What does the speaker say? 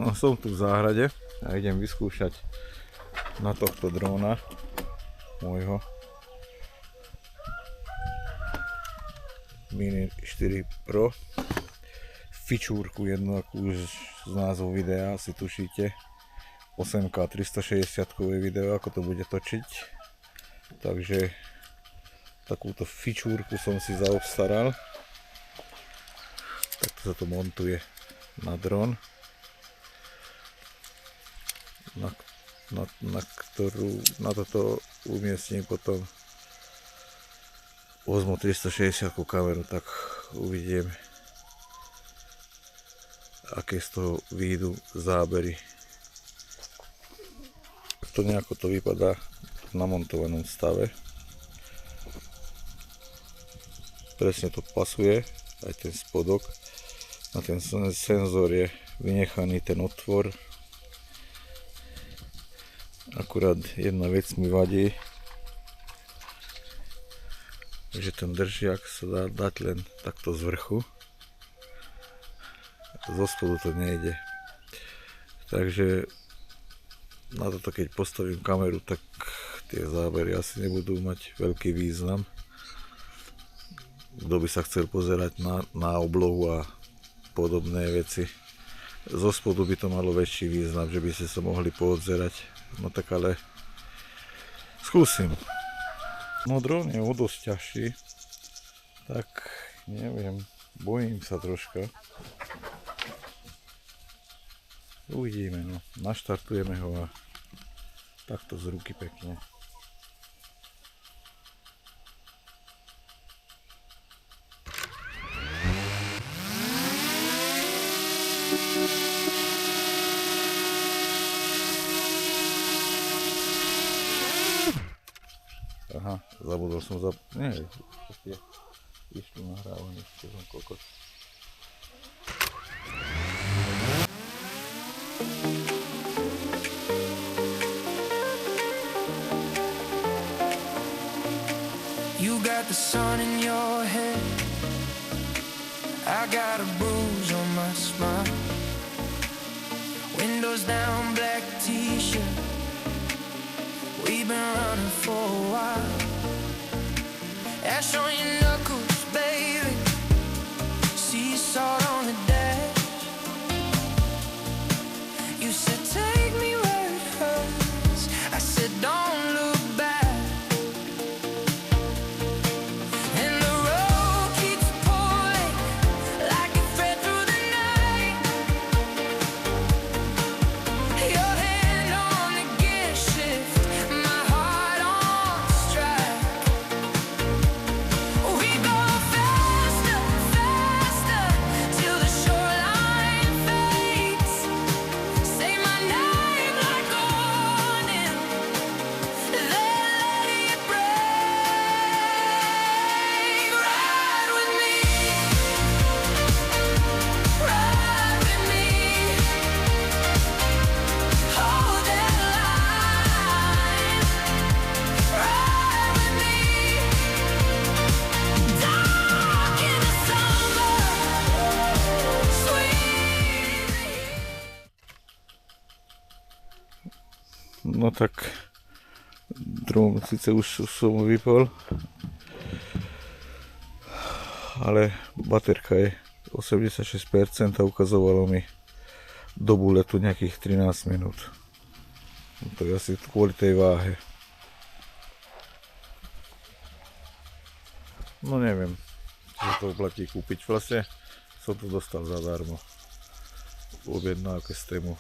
No, som tu v záhrade a idem vyskúšať na tohto dróna môjho Mini 4 Pro fičúrku jednu, akú už z názvu videa si tušíte, 8K 360 video, ako to bude točiť. Takže takúto fičúrku som si zaobstaral. Takto sa to montuje na dron, na toto umiestním potom Osmo 360 kameru, tak uvidím, aké z toho výjdu zábery. To nejako to vypadá v namontovanom stave. Presne to pasuje, aj ten spodok. Na ten senzor je vynechaný ten otvor. Akurát jedna vec mi vadí, že ten držiak sa dá dať len takto z vrchu. Zo spodu to nejde. Takže na toto, keď postavím kameru, tak tie zábery asi nebudú mať veľký význam. Kto by sa chcel pozerať na oblohu a podobné veci. Zo spodu by to malo väčší význam, že by ste sa mohli poodzerať. No tak ale skúsim. No dron je o dosť ťažší, tak neviem, bojím sa troška. Uvidíme, no. Naštartujeme ho a takto z ruky pekne. Aha, zabudol som Nie, išlo nahrávanie, čo som kokot. You got the sun in your head, I got a bruise on my spine. Windows down, black t-shirt, we've been running for a while. Ash on your knuckles, baby, sea salt on the dash. You said take me where it hurts, I said don't look back. And the road keeps pulling like a thread through the night. Your hand on the gear shift, my heart on strike. We go faster, faster, till the shoreline fades. Say my name like a warning, then let it break. Ride with me, ride with me, hold that line. Ride with me, dark in the summer, sweet. No tak dron síce už som ho vypol, ale baterka je 86% a ukazovalo mi dobu letu nejakých 13 minút. No to je asi kvôli tej váhe. No neviem, či to oplatí kúpiť. Vlastne som to dostal zadarmo v objednávke z Temu.